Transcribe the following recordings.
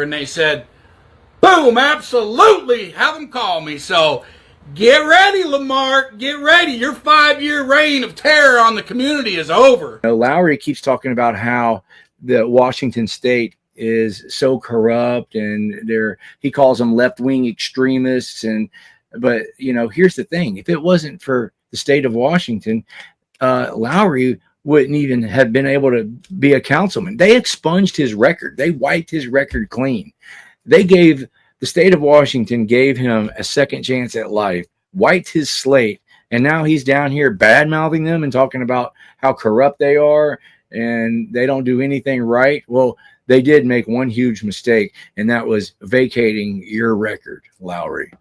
And they said, boom, absolutely, have them call me. So get ready, Lamar, get ready. Your 5-year reign of terror on the community is over. Lowry keeps talking about how the Washington state is so corrupt, and he calls them left-wing extremists. But here's the thing: if it wasn't for the state of Washington, Lowry wouldn't even have been able to be a councilman. They expunged his record. They wiped his record clean. The state of Washington gave him a second chance at life, wiped his slate, and now he's down here bad-mouthing them and talking about how corrupt they are and they don't do anything right. Well, they did make one huge mistake, and that was vacating your record, Lowry.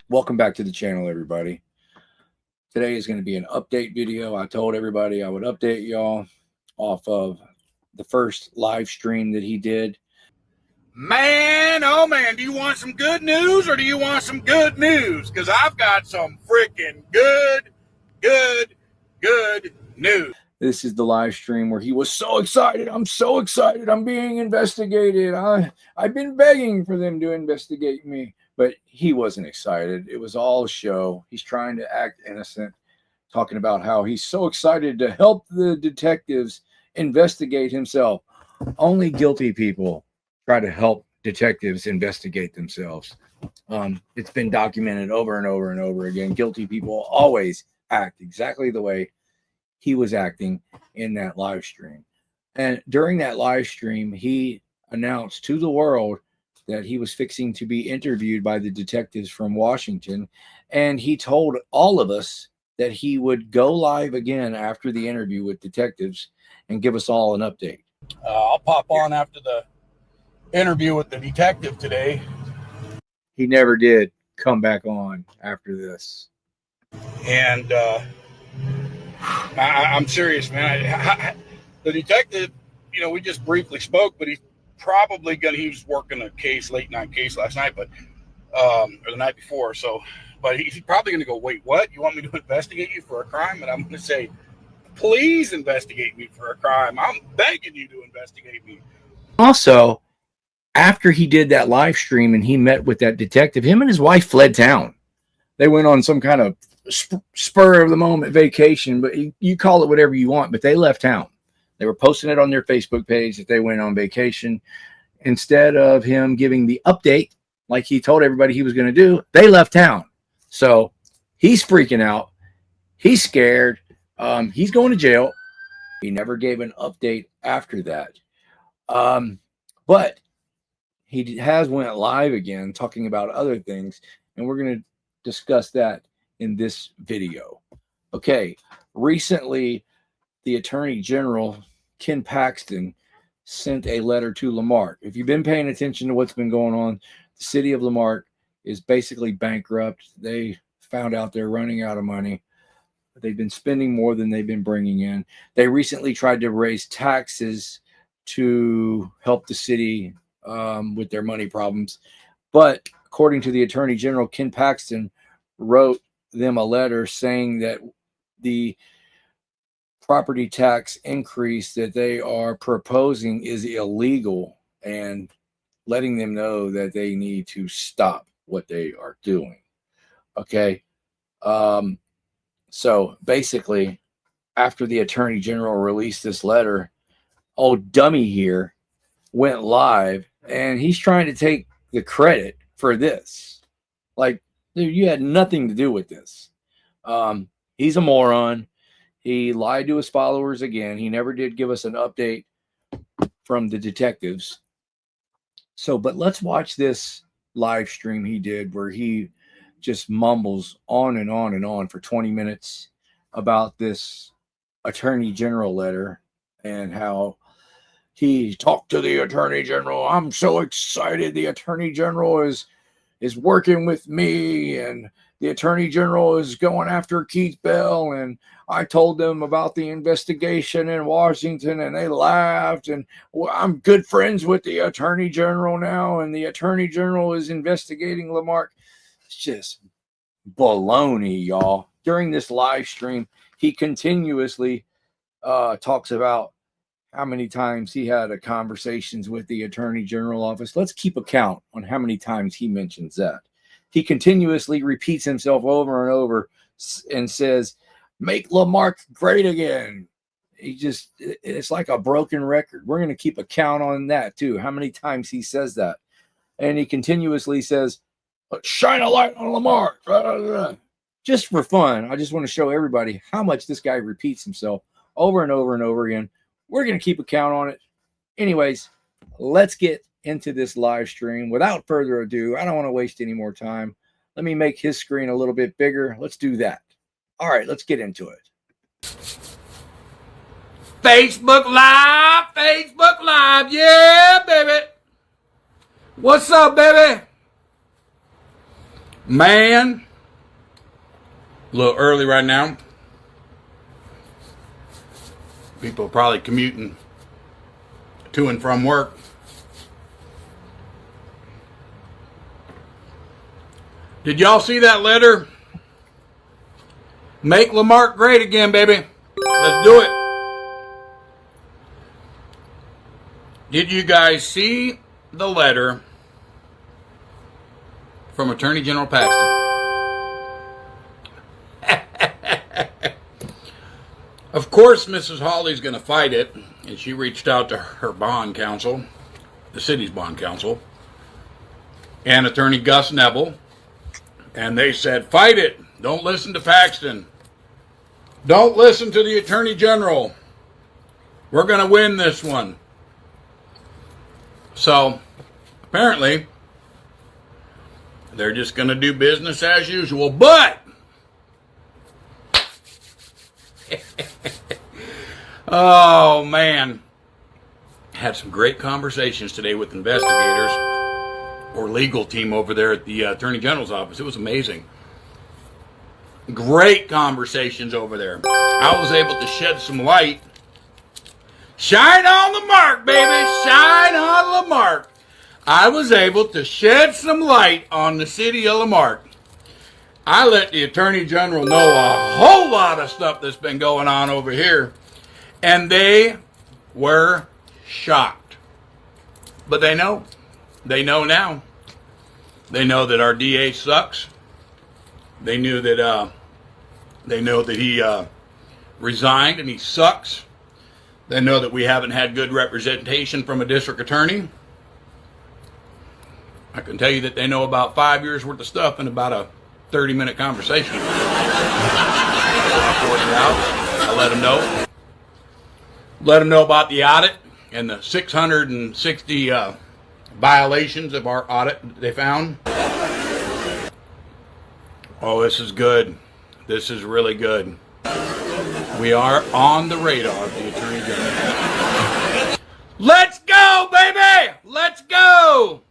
Welcome back to the channel, everybody. Today is going to be an update video. I told everybody I would update y'all off of the first live stream that he did. Man, oh man, do you want some good news or do you want some good news? Because I've got some freaking good news. This is the live stream where he was so excited. I'm so excited. I'm being investigated. I've been begging for them to investigate me. But he wasn't excited. It was all a show. He's trying to act innocent, talking about how he's so excited to help the detectives investigate himself. Only guilty people try to help detectives investigate themselves. It's been documented over and over and over again. Guilty people always act exactly the way he was acting in that live stream. And during that live stream, he announced to the world that he was fixing to be interviewed by the detectives from Washington. And he told all of us that he would go live again after the interview with detectives and give us all an update. I'll pop on after the interview with the detective today. He never did come back on after this. And I'm serious, man. The detective, we just briefly spoke, but he's probably he was working a late night case last night, but or the night before. So, but he's probably going to go, wait, what? You want me to investigate you for a crime? And I'm going to say, please investigate me for a crime. I'm begging you to investigate me. Also, after he did that live stream and he met with that detective, him and his wife fled town. They went on some kind of spur of the moment vacation, but you call it whatever you want, but they left town. They were posting it on their Facebook page that they went on vacation. Instead of him giving the update like he told everybody he was going to do, they left town. So he's freaking out. He's scared. He's going to jail. He never gave an update after that. But he has went live again talking about other things, and we're going to discuss that in this video. Okay, recently, the Attorney General, Ken Paxton, sent a letter to Lamar. If you've been paying attention to what's been going on, the city of Lamar is basically bankrupt. They found out they're running out of money. They've been spending more than they've been bringing in. They recently tried to raise taxes to help the city with their money problems. But according to the Attorney General, Ken Paxton wrote them a letter saying that the property tax increase that they are proposing is illegal, and letting them know that they need to stop what they are doing. Okay. So basically, after the Attorney General released this letter, old dummy here went live, and he's trying to take the credit for this. Like, dude, you had nothing to do with this. He's a moron. He lied to his followers again. He never did give us an update from the detectives. So, but let's watch this live stream he did where he just mumbles on and on and on for 20 minutes about this Attorney General letter and how he talked to the Attorney General. I'm so excited. The Attorney General is working with me, and the Attorney General is going after Keith Bell, and I told them about the investigation in Washington, and they laughed, and I'm good friends with the Attorney General now, and the Attorney General is investigating Lamar. It's just baloney, y'all. during this live stream, he continuously talks about how many times he had conversations with the Attorney General office. Let's keep a count on how many times he mentions that. He continuously repeats himself over and over and says, make Lamar great again. It's like a broken record. We're going to keep a count on that too, how many times he says that. And he continuously says, shine a light on Lamar. Just for fun. I just want to show everybody how much this guy repeats himself over and over and over again. We're going to keep a count on it. Anyways, let's get into this live stream. Without further ado, I don't want to waste any more time. Let me make his screen a little bit bigger. Let's do that. All right, let's get into it. Facebook Live, yeah, baby. What's up, baby? Man, a little early right now. People are probably commuting to and from work. Did y'all see that letter? Make Lamar great again, baby. Let's do it. Did you guys see the letter from Attorney General Paxton? Of course, Mrs. Hawley's going to fight it, and she reached out to her bond counsel, the city's bond counsel, and Attorney Gus Neville, and they said, fight it. Don't listen to Paxton. Don't listen to the Attorney General. We're going to win this one. So, apparently, they're just going to do business as usual. But, oh, man. Had some great conversations today with investigators or legal team over there at the Attorney General's office. It was amazing. Great conversations over there. I was able to shed some light. Shine on the mark, baby. Shine on the mark. I was able to shed some light on the city of Lamar. I let the Attorney General know a whole lot of stuff that's been going on over here. And they were shocked. But they know. They know now. They know that our DA sucks. They knew that they know that he resigned and he sucks. They know that we haven't had good representation from a district attorney. I can tell you that they know about 5 years worth of stuff in about a 30-minute conversation. I poured it out. I let them know. Let them know about the audit and the 660 violations of our audit that they found. Oh, this is good. This is really good. We are on the radar of the Attorney General. Let's go, baby! Let's go!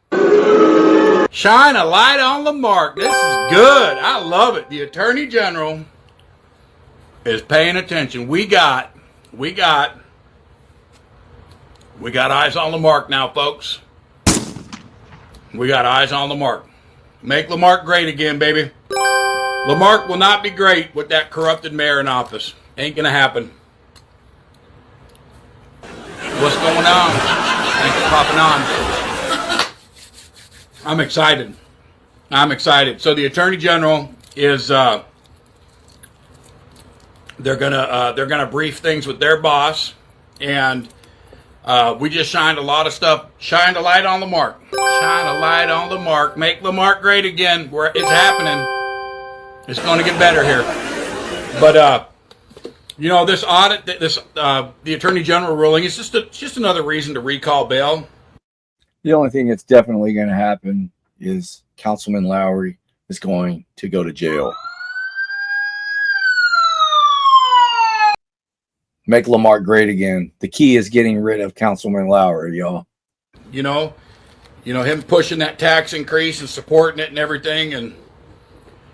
Shine a light on the mark. This is good. I love it. The Attorney General is paying attention. We got eyes on the mark now, folks. We got eyes on the mark. Make Lamar great again, baby. Lamar will not be great with that corrupted mayor in office. Ain't gonna happen. What's going on? Thanks for popping on. I'm excited. I'm excited. So the Attorney General is they're gonna brief things with their boss, and we just shined a lot of stuff. Shined a light on the mark. Shine a light on the mark. Make Lamar great again. Where it's happening. It's going to get better here. But you know, this audit, the Attorney General ruling, it's just another reason to recall bail. The only thing that's definitely going to happen is Councilman Lowry is going to go to jail. Make Lamar great again. The key is getting rid of Councilman Lowry, y'all. You know him pushing that tax increase and supporting it and everything, and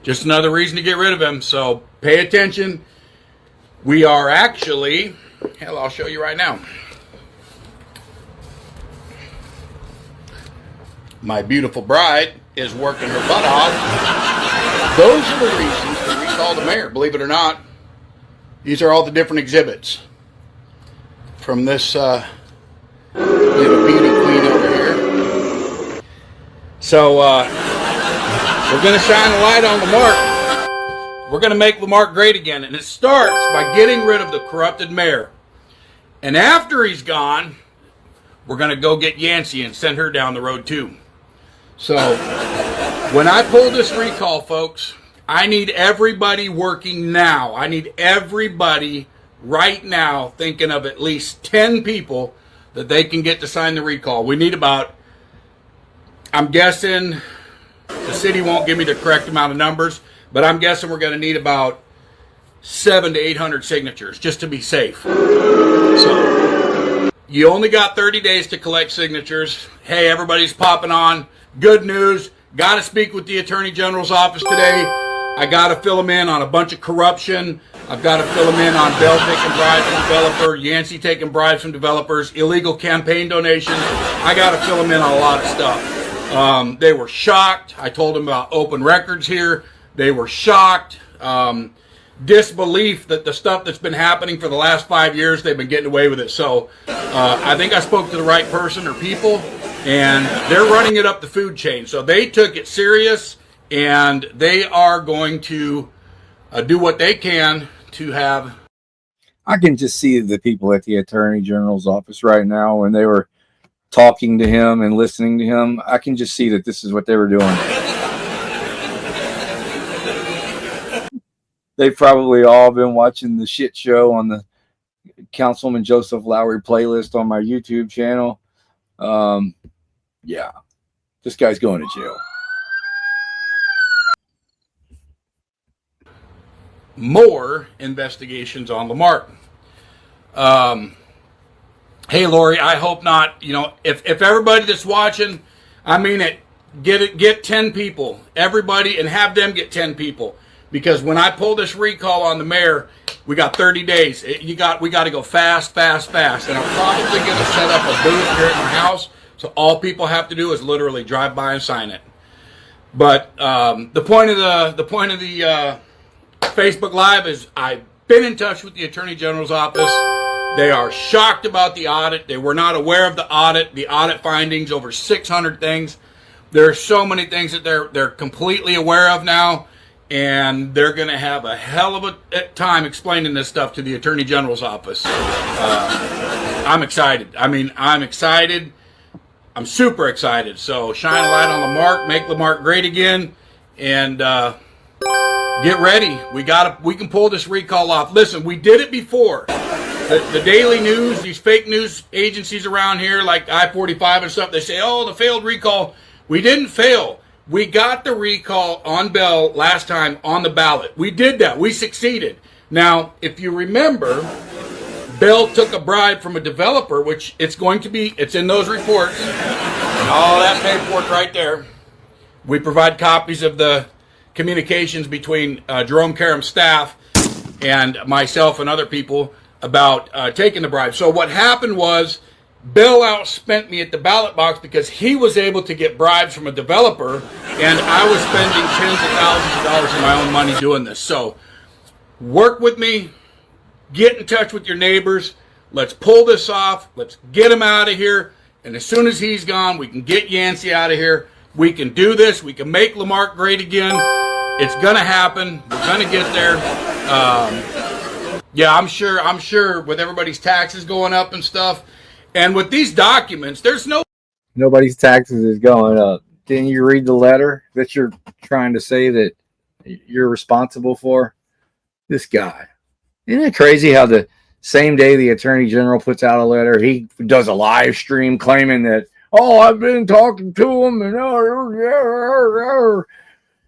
just another reason to get rid of him. So pay attention. We are actually, hell, I'll show you right now. My beautiful bride is working her butt off. Those are the reasons to recall recall the mayor, believe it or not. These are all the different exhibits from this we have a beauty queen over here. So we're going to shine a light on Lamar. We're going to make Lamar great again. And it starts by getting rid of the corrupted mayor. And after he's gone, we're going to go get Yancey and send her down the road too. So when I pull this recall, folks, I need everybody working now. I need everybody right now thinking of at least 10 people that they can get to sign the recall. We need about, I'm guessing, the city won't give me the correct amount of numbers, but I'm guessing we're going to need about 700 to 800 signatures just to be safe. So you only got 30 days to collect signatures. Hey, everybody's popping on. Good news. Got to speak with the Attorney General's office today. I got to fill them in on a bunch of corruption. I've got to fill them in on Bell taking bribes from developer, Yancey taking bribes from developers, illegal campaign donations. I got to fill them in on a lot of stuff. They were shocked. I told them about open records here. They were shocked. Disbelief that the stuff that's been happening for the last 5 years, they've been getting away with it. So I think I spoke to the right person or people, and they're running it up the food chain. So they took it serious, and they are going to do what they can to have. I can just see the people at the Attorney General's office right now when they were talking to him and listening to him. I can just see that this is what they were doing. They've probably all been watching the shit show on the Councilman Joseph Lowry playlist on my YouTube channel. Yeah, this guy's going to jail. More investigations on Lamar. Hey, Lori, I hope not. You know, if everybody that's watching, I mean it, get 10 people, everybody, and have them get 10 people. Because when I pull this recall on the mayor, we got 30 days. We got to go fast. And I'm probably going to set up a booth here at my house, so all people have to do is literally drive by and sign it. But the point of the Facebook Live is I've been in touch with the Attorney General's office. They are shocked about the audit. They were not aware of the audit findings, over 600 things. There are so many things that they're completely aware of now. And they're going to have a hell of a time explaining this stuff to the Attorney General's office. I'm excited. I'm excited. I'm super excited. So shine a light on Lamar, make Lamar great again, and get ready. We can pull this recall off. Listen, we did it before. The Daily News, these fake news agencies around here, like I-45 and stuff, they say, oh, the failed recall. We didn't fail. We got the recall on Bell last time on the ballot. We did that. We succeeded. Now, if you remember, Bell took a bribe from a developer, which it's in those reports. And all that paperwork right there. We provide copies of the communications between Jerome Karam's staff and myself and other people about taking the bribe. So what happened was, Bill outspent me at the ballot box because he was able to get bribes from a developer, and I was spending tens of thousands of dollars of my own money doing this. So work with me, get in touch with your neighbors, let's pull this off, let's get him out of here, and as soon as he's gone, we can get Yancey out of here. We can do this, we can make Lamar great again. It's going to happen, we're going to get there. Yeah, I'm sure with everybody's taxes going up and stuff, and with these documents, nobody's taxes is going up. Didn't you read the letter that you're trying to say that you're responsible for? This guy. Isn't it crazy how the same day the Attorney General puts out a letter, he does a live stream claiming that, oh, I've been talking to him and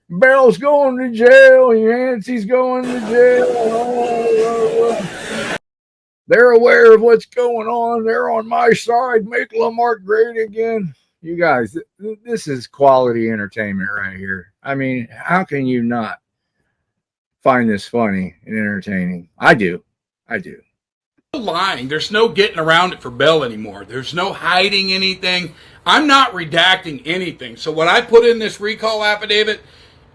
Bell's going to jail, Yancey's going to jail. They're aware of what's going on. They're on my side. Make Lamar great again. You guys, this is quality entertainment right here. I mean, how can you not find this funny and entertaining? I do. No lying. There's no getting around it for Bell anymore. There's no hiding anything. I'm not redacting anything. So when I put in this recall affidavit,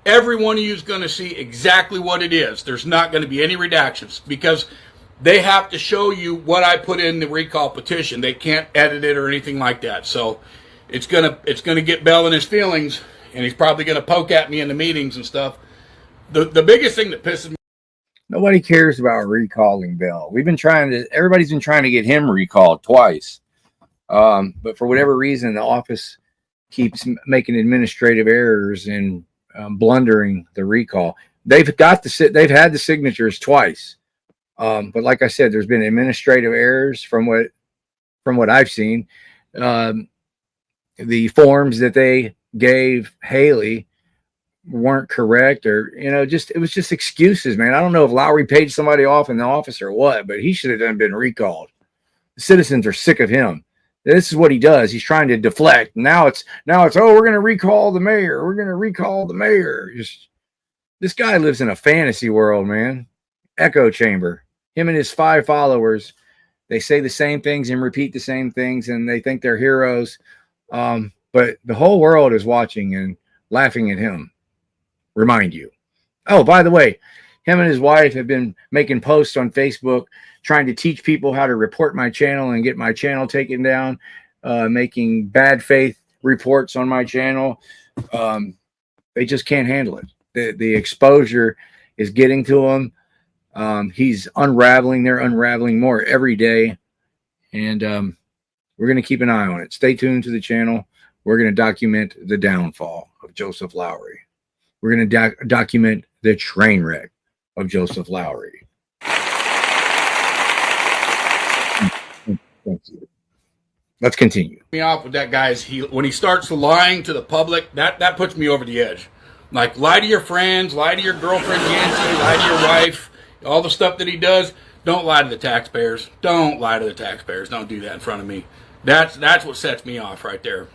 every one of you is going to see exactly what it is. There's not going to be any redactions because they have to show you what I put in the recall petition. They can't edit it or anything like that. So it's gonna get Bell in his feelings, and he's probably gonna poke at me in the meetings and stuff. The biggest thing that pisses me. Nobody cares about recalling Bell. Everybody's been trying to get him recalled twice. But for whatever reason, the office keeps making administrative errors and blundering the recall. They've had the signatures twice. But like I said, there's been administrative errors from what I've seen. The forms that they gave Haley weren't correct, or it was just excuses, man. I don't know if Lowry paid somebody off in the office or what, but he should have been recalled. The citizens are sick of him. This is what he does. He's trying to deflect. Now it's oh, we're gonna recall the mayor. We're gonna recall the mayor. This guy lives in a fantasy world, man. Echo chamber. Him and his 5 followers, they say the same things and repeat the same things, and they think they're heroes. But the whole world is watching and laughing at him. Remind you. Oh, by the way, him and his wife have been making posts on Facebook trying to teach people how to report my channel and get my channel taken down, making bad faith reports on my channel. They just can't handle it. The exposure is getting to them. He's unraveling. They're unraveling more every day. And we're going to keep an eye on it. Stay tuned to the channel. We're going to document the downfall of Joseph Lowry. We're going to document the train wreck of Joseph Lowry. Let's continue. Me off with that guy is when he starts lying to the public, that puts me over the edge. Like, lie to your friends, lie to your girlfriend Nancy, lie to your wife, all the stuff that he does. Don't lie to the taxpayers. Don't lie to the taxpayers. Don't do that in front of me. That's what sets me off right there.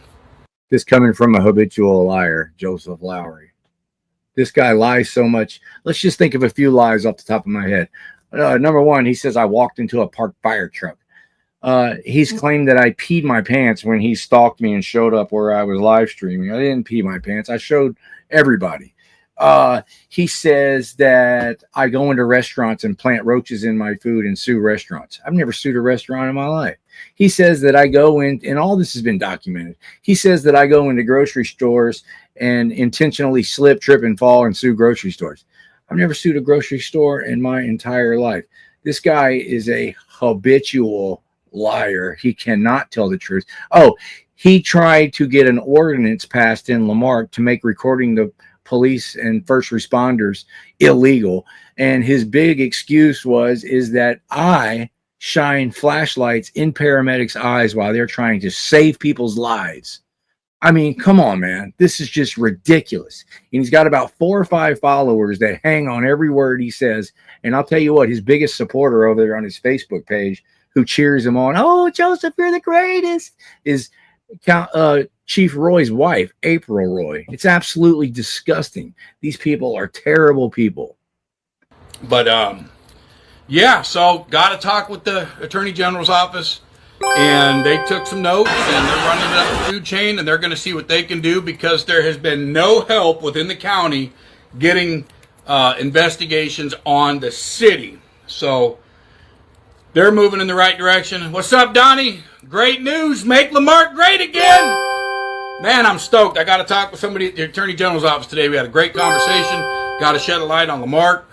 This coming from a habitual liar, Joseph Lowry. This guy lies so much. Let's just think of a few lies off the top of my head. Number one, he says I walked into a parked fire truck. He's claimed that I peed my pants when he stalked me and showed up where I was live streaming. I didn't pee my pants. I showed everybody. He says that I go into restaurants and plant roaches in my food and sue restaurants. I've never sued a restaurant in my life. He says that I go in, and all this has been documented. He says that I go into grocery stores and intentionally slip, trip, and fall and sue grocery stores. I've never sued a grocery store in my entire life. This guy is a habitual liar. He cannot tell the truth. Oh, he tried to get an ordinance passed in Lamar to make recording the police and first responders illegal. And his big excuse is that I shine flashlights in paramedics' eyes while they're trying to save people's lives. I mean, come on, man. This is just ridiculous. And he's got about 4 or 5 followers that hang on every word he says. And I'll tell you what, his biggest supporter over there on his Facebook page, who cheers him on, oh, Joseph, you're the greatest, is Chief Roy's wife, April Roy. It's absolutely disgusting. These people are terrible people. But, yeah, so got to talk with the Attorney General's office, and they took some notes, and they're running it up the food chain, and they're going to see what they can do because there has been no help within the county getting investigations on the city. So they're moving in the right direction. What's up, Donnie? Great news. Make Lamar great again. Man, I'm stoked. I got to talk with somebody at the Attorney General's office today. We had a great conversation. Got to shed a light on Lamar.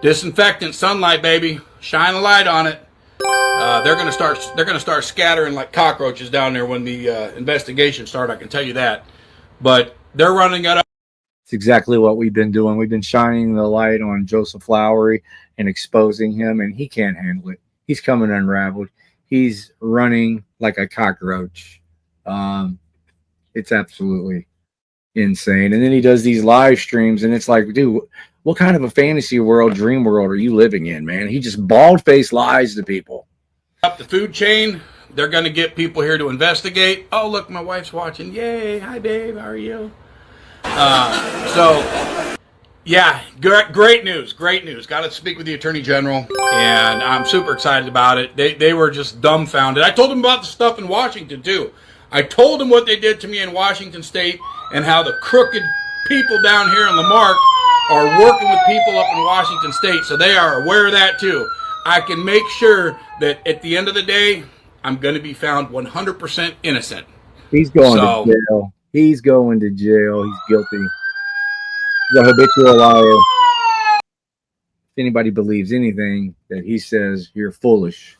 Disinfectant, sunlight, baby. Shine a light on it. They're gonna start scattering like cockroaches down there when the investigation starts. I can tell you that. But they're running it up. It's exactly what we've been doing. We've been shining the light on Joseph Lowry and exposing him, and he can't handle it. He's coming unraveled. He's running like a cockroach. It's absolutely insane. And then he does these live streams, and it's like, dude, what kind of a fantasy world, dream world are you living in, man? He just bald-faced lies to people. Up the food chain. They're going to get people here to investigate. Oh, look, my wife's watching. Yay. Hi, babe. How are you? So, yeah, great news. Great news. Got to speak with the Attorney General, and I'm super excited about it. They were just dumbfounded. I told them about the stuff in Washington, too. I told them what they did to me in Washington State and how the crooked people down here in Lamar are working with people up in Washington State, so they are aware of that too. I can make sure that at the end of the day, I'm going to be found 100% innocent. He's going to jail. He's going to jail. He's guilty. He's a habitual liar. If anybody believes anything that he says, you're foolish.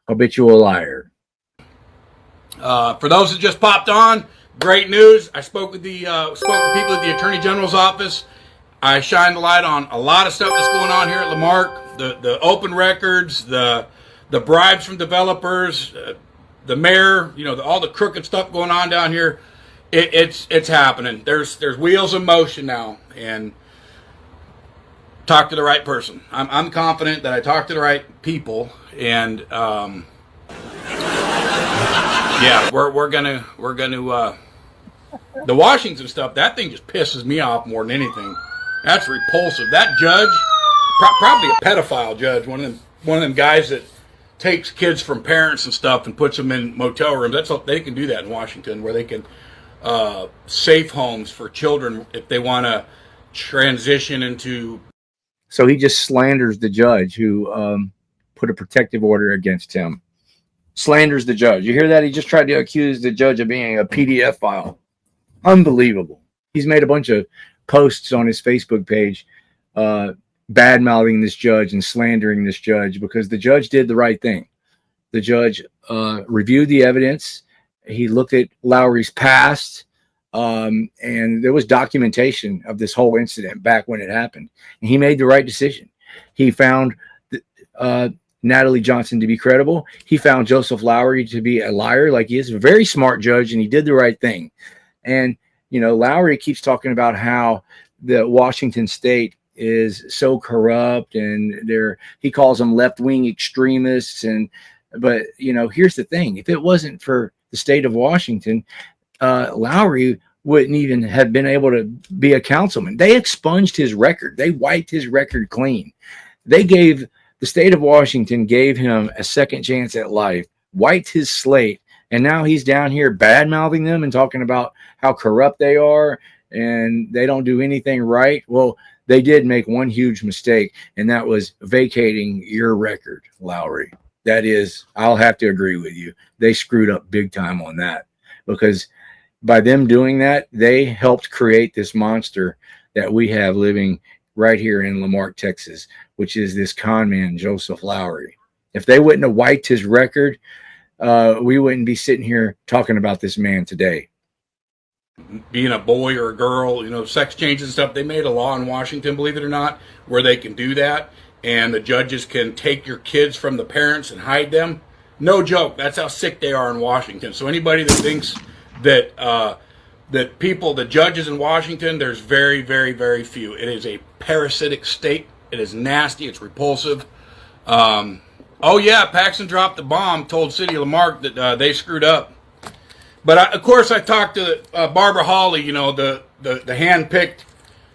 Habitual liar. For those that just popped on, great news. I spoke with people at the Attorney General's office. I shined the light on a lot of stuff that's going on here at Lamar. The open records, the bribes from developers, the mayor, all the crooked stuff going on down here. It's happening. There's wheels in motion now, and talk to the right person. I'm confident that I talked to the right people, and yeah, we're gonna the Washington stuff. That thing just pisses me off more than anything. That's repulsive. That judge, probably a pedophile judge, one of them guys that takes kids from parents and stuff and puts them in motel rooms. They can do that in Washington, where they can safe homes for children if they want to transition into. So he just slanders the judge who put a protective order against him. Slanders the judge. You hear that? He just tried to accuse the judge of being a PDF file. Unbelievable. He's made a bunch of posts on his Facebook page bad-mouthing this judge and slandering this judge, because the judge did the right thing. The judge reviewed the evidence. He looked at Lowry's past, and there was documentation of this whole incident back when it happened. And he made the right decision. He found Natalie Johnson to be credible. He found Joseph Lowry to be a liar, like he is. A very smart judge, and he did the right thing. And Lowry keeps talking about how the Washington State is so corrupt, and he calls them left-wing extremists. But here's the thing: if it wasn't for the state of Washington, Lowry wouldn't even have been able to be a councilman. They expunged his record. They wiped his record clean. The state of Washington gave him a second chance at life, wiped his slate, and now he's down here bad-mouthing them and talking about how corrupt they are and they don't do anything right. Well, they did make one huge mistake, and that was vacating your record, Lowry. That is, I'll have to agree with you. They screwed up big time on that, because by them doing that, they helped create this monster that we have living right here in Lamar, Texas, which is this con man, Joseph Lowry. If they wouldn't have wiped his record, we wouldn't be sitting here talking about this man today. Being a boy or a girl, sex changes and stuff. They made a law in Washington, believe it or not, where they can do that. And the judges can take your kids from the parents and hide them. No joke. That's how sick they are in Washington. So anybody that thinks that the judges in Washington, there's very, very, very few. It is a parasitic state. It is nasty. It's repulsive. Oh yeah, Paxton dropped the bomb, told City of Lamar that they screwed up. But of course, I talked to Barbara Hawley, the hand-picked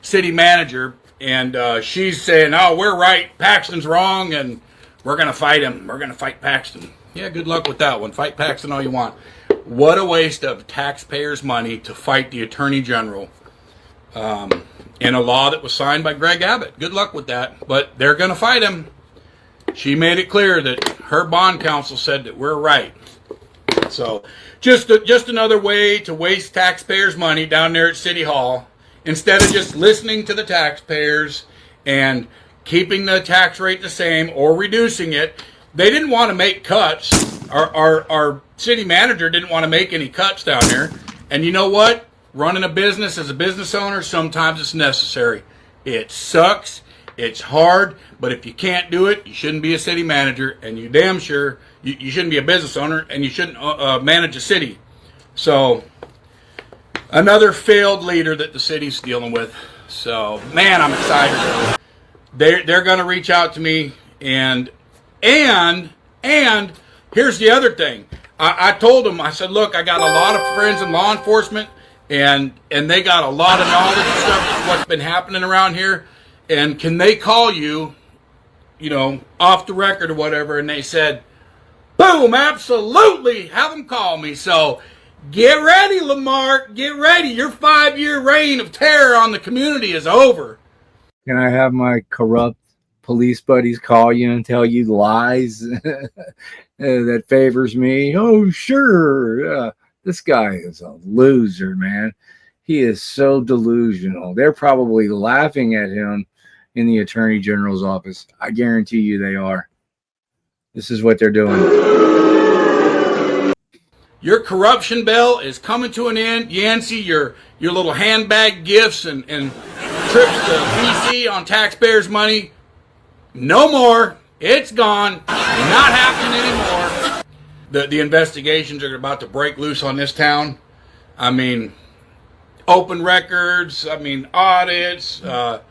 city manager, and she's saying, "Oh, we're right. Paxton's wrong, and we're going to fight him. We're going to fight Paxton." Yeah, good luck with that one. Fight Paxton all you want. What a waste of taxpayers' money to fight the Attorney General in a law that was signed by Greg Abbott. Good luck with that. But they're going to fight him. She made it clear that her bond counsel said that we're right. So just another way to waste taxpayers' money down there at City Hall, instead of just listening to the taxpayers and keeping the tax rate the same or reducing it. They didn't want to make cuts. Our city manager didn't want to make any cuts down there. And you know what? Running a business as a business owner, sometimes it's necessary. It sucks. It's hard. But if you can't do it, you shouldn't be a city manager. And you damn sure you shouldn't be a business owner. And you shouldn't manage a city. So another failed leader that the city's dealing with. So, man, I'm excited. They're going to reach out to me. And here's the other thing. I told them, I said, look, I got a lot of friends in law enforcement, and they got a lot of knowledge and stuff of what's been happening around here. And can they call you, off the record or whatever? And they said, boom, absolutely, have them call me. So Get ready, Lamar. Get ready. Your 5-year reign of terror on the community is over. Can I have my corrupt police buddies call you and tell you lies that favors me? Oh, sure. This guy is a loser, man. He is so delusional. They're probably laughing at him in the Attorney General's office. I guarantee you they are. This is what they're doing. Your corruption bell is coming to an end. Yancey, your little handbag gifts and trips to DC on taxpayers' money, no more. It's gone. Not happening anymore. The investigations are about to break loose on this town. I mean, open records, I mean, audits, the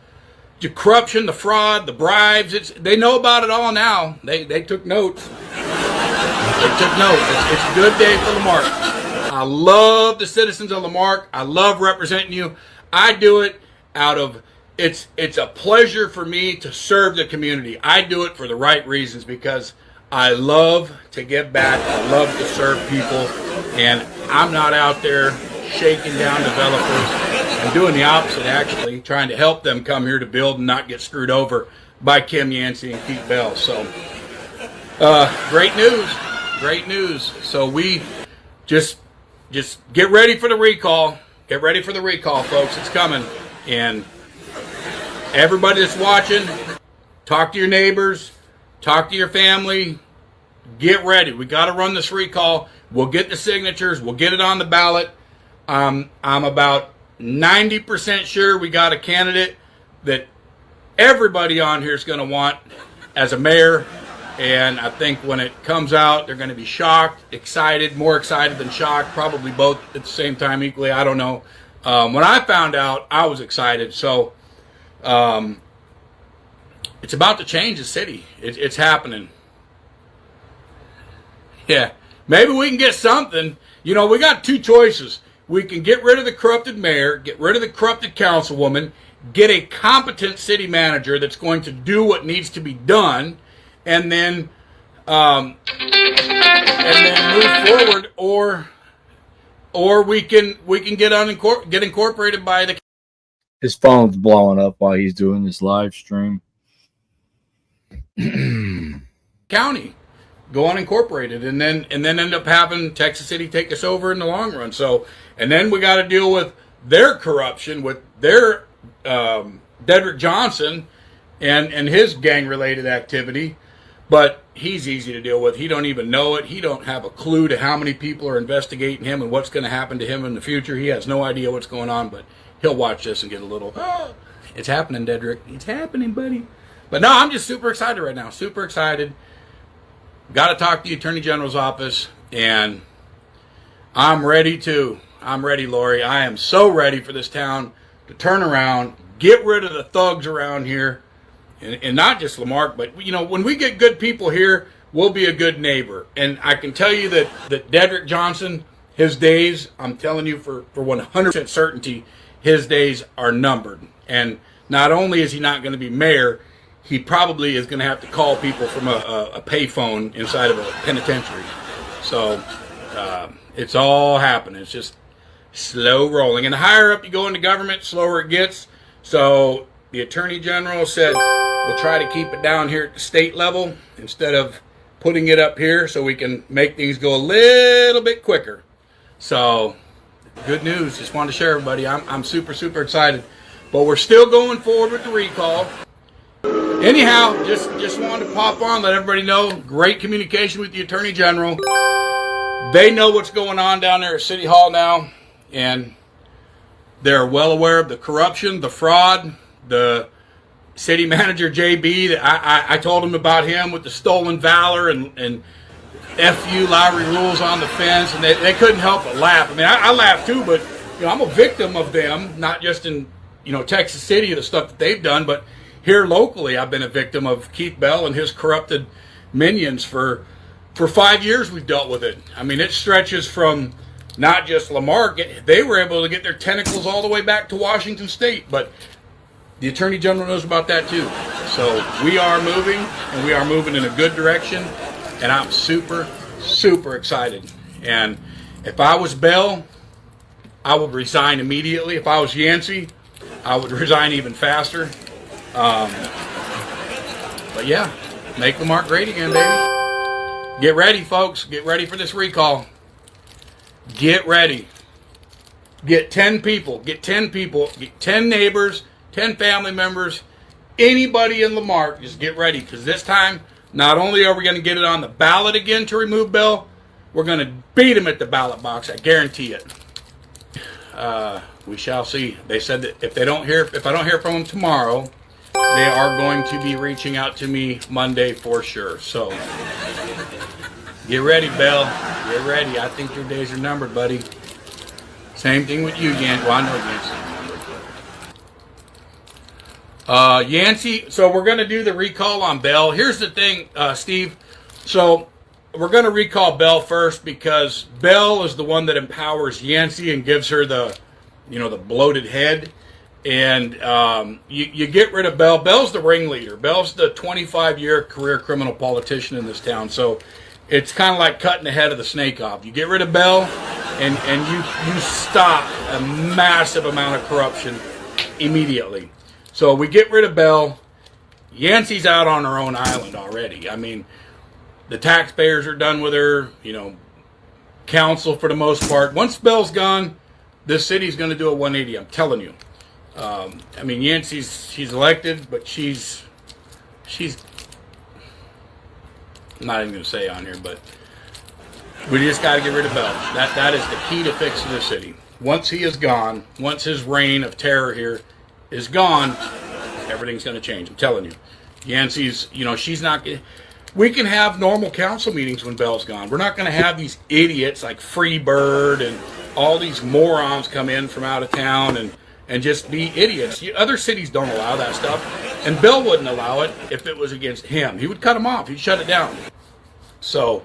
corruption, the fraud, the bribes. They know about it all now. They took notes. They took notes. It's a good day for Lamar. I love the citizens of Lamar. I love representing you. I do it out of, it's a pleasure for me to serve the community. I do it for the right reasons because I love to give back. I love to serve people. And I'm not out there shaking down developers. I'm doing the opposite, actually, trying to help them come here to build and not get screwed over by Kim Yancey and Keith Bell. So, great news. Great news. So we just get ready for the recall. Get ready for the recall, folks. It's coming. And everybody that's watching, talk to your neighbors, talk to your family. Get ready. We got to run this recall. We'll get the signatures. We'll get it on the ballot. I'm about 90% sure we got a candidate that everybody on here is going to want as a mayor. And I think when it comes out, they're going to be shocked, excited, more excited than shocked, probably both at the same time equally. I don't know. When I found out, I was excited. So it's about to change the city. It's happening. Yeah, maybe we can get something. You know, we got two choices. We can get rid of the corrupted mayor, get rid of the corrupted councilwoman, get a competent city manager that's going to do what needs to be done, and then move forward, or we can get incorporated by the. His phone's blowing up while he's doing this live stream. County, go unincorporated, and then end up having Texas City take us over in the long run. So, and then we got to deal with their corruption, with their Dedrick Johnson and his gang-related activity. But he's easy to deal with. He don't even know it. He don't have a clue to how many people are investigating him and what's going to happen to him in the future. He has no idea what's going on, but he'll watch this and get a little, oh, it's happening, Dedrick. It's happening, buddy. But no, I'm just super excited right now. Super excited. Got to talk to the Attorney General's office, and I'm ready, Lori. I am so ready for this town to turn around, get rid of the thugs around here. And not just Lamar, but, you know, when we get good people here, we'll be a good neighbor. And I can tell you that Dedrick Johnson, his days, I'm telling you for 100% certainty, his days are numbered. And not only is he not going to be mayor, he probably is going to have to call people from a payphone inside of a penitentiary. So it's all happening. It's just slow rolling. And the higher up you go into government, slower it gets. So the Attorney General said, we'll try to keep it down here at the state level instead of putting it up here so we can make things go a little bit quicker. So, good news. Just wanted to share, everybody. I'm super, super excited. But we're still going forward with the recall. Anyhow, just wanted to pop on, let everybody know. Great communication with the Attorney General. They know what's going on down there at City Hall now. And they're well aware of the corruption, the fraud, the city manager JB, that I told him about him with the stolen valor and FU Lowry rules on the fence, and they couldn't help but laugh. I mean, I laugh too, but you know, I'm a victim of them, not just in Texas City, the stuff that they've done, but here locally, I've been a victim of Keith Bell and his corrupted minions for 5 years. We've dealt with it. I mean, it stretches from not just Lamar. They were able to get their tentacles all the way back to Washington State, but the Attorney General knows about that too. So we are moving, and we are moving in a good direction, and I'm super, super excited. And If I was Bell, I would resign immediately. If I was Yancey, I would resign even faster. But yeah, make Lamar great again, baby. Get ready, folks. Get ready for this recall. Get ready. Get 10 people. Get 10 people. Get 10 neighbors, 10 family members, anybody in Lamar. Just get ready, because this time, not only are we going to get it on the ballot again to remove Bell, we're going to beat him at the ballot box. I guarantee it. We shall see. They said that if I don't hear from them tomorrow, they are going to be reaching out to me Monday for sure. So get ready, Bell. Get ready. I think your days are numbered, buddy. Same thing with you, Yancey. Well, I know Yancey. Yancey, so we're going to do the recall on Bell. Here's the thing, Steve. So we're going to recall Bell first, because Bell is the one that empowers Yancey and gives her the bloated head. And you get rid of Bell. Bell's the ringleader. Bell's the 25-year career criminal politician in this town. So it's kind of like cutting the head of the snake off. You get rid of Bell, and you stop a massive amount of corruption immediately. So we get rid of Bell. Yancey's out on her own island already. I mean, the taxpayers are done with her. Council for the most part. Once Bell's gone, this city's going to do a 180. I'm telling you. I mean, she's elected, but she's I'm not even going to say on here, but we just got to get rid of Bell. That is the key to fixing the city. Once he is gone, once his reign of terror here is gone, everything's going to change. I'm telling you. Yancey's, she's not. We can have normal council meetings when Bell's gone. We're not going to have these idiots like Freebird and all these morons come in from out of town and just be idiots. Other cities don't allow that stuff, and Bell wouldn't allow it if it was against him. He would cut him off. He'd shut it down. So,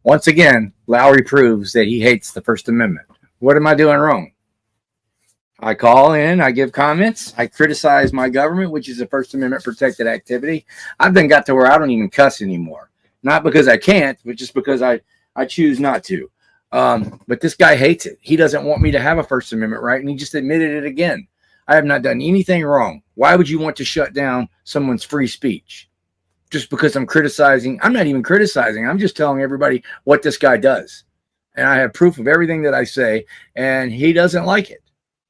once again, Lowry proves that he hates the First Amendment. What am I doing wrong? I call in, I give comments, I criticize my government, which is a First Amendment protected activity. I've then got to where I don't even cuss anymore. Not because I can't, but just because I choose not to. But this guy hates it. He doesn't want me to have a First Amendment right, and he just admitted it again. I have not done anything wrong. Why would you want to shut down someone's free speech? Just because I'm criticizing? I'm not even criticizing. I'm just telling everybody what this guy does. And I have proof of everything that I say, and he doesn't like it.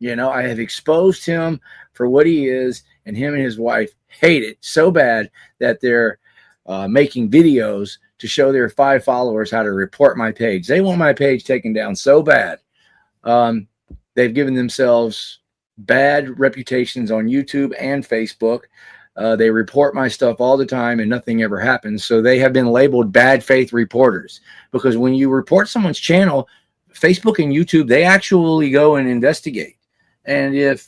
I have exposed him for what he is, and him and his wife hate it so bad that they're making videos to show their 5 followers how to report my page. They want my page taken down so bad. They've given themselves bad reputations on YouTube and Facebook. They report my stuff all the time and nothing ever happens. So they have been labeled bad faith reporters, because when you report someone's channel, Facebook and YouTube, they actually go and investigate. And if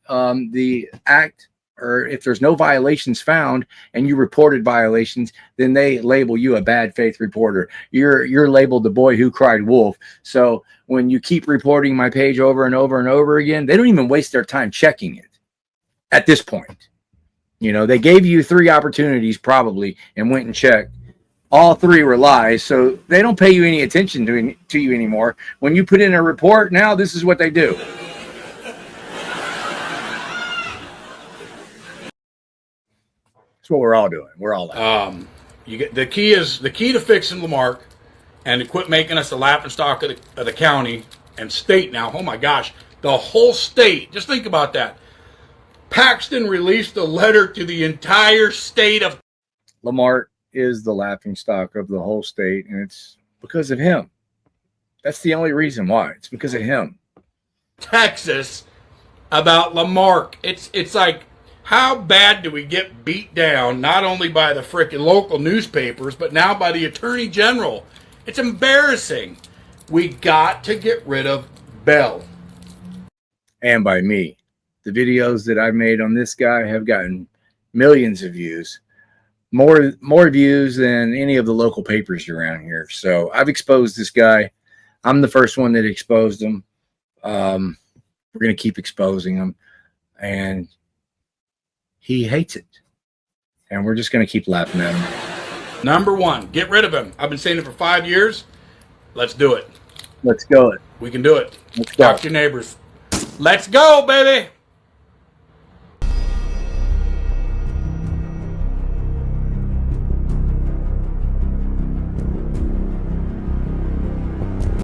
the act, or if there's no violations found and you reported violations, then they label you a bad faith reporter. You're labeled the boy who cried wolf. So when you keep reporting my page over and over and over again, they don't even waste their time checking it at this point. They gave you 3 opportunities probably and went and checked. All 3 were lies, so they don't pay you any attention to you anymore. When you put in a report, now this is what they do. That's what we're all doing. We're all like the key to fixing Lamar and to quit making us the laughingstock of the county and state now. Oh my gosh, the whole state. Just think about that. Paxton released a letter to the entire state of Lamar is the laughingstock of the whole state, and it's because of him. That's the only reason why. It's because of him. Texas about Lamar. It's like, how bad do we get beat down, not only by the frickin' local newspapers, but now by the Attorney General? It's embarrassing. We got to get rid of Bell. And by me. The videos that I've made on this guy have gotten millions of views. More views than any of the local papers around here. So I've exposed this guy. I'm the first one that exposed him. We're going to keep exposing him. And he hates it. And we're just going to keep laughing at him. Number 1, get rid of him. I've been saying it for 5 years. Let's do it. Let's go. We can do it. Let's go. Talk to your neighbors. Let's go, baby.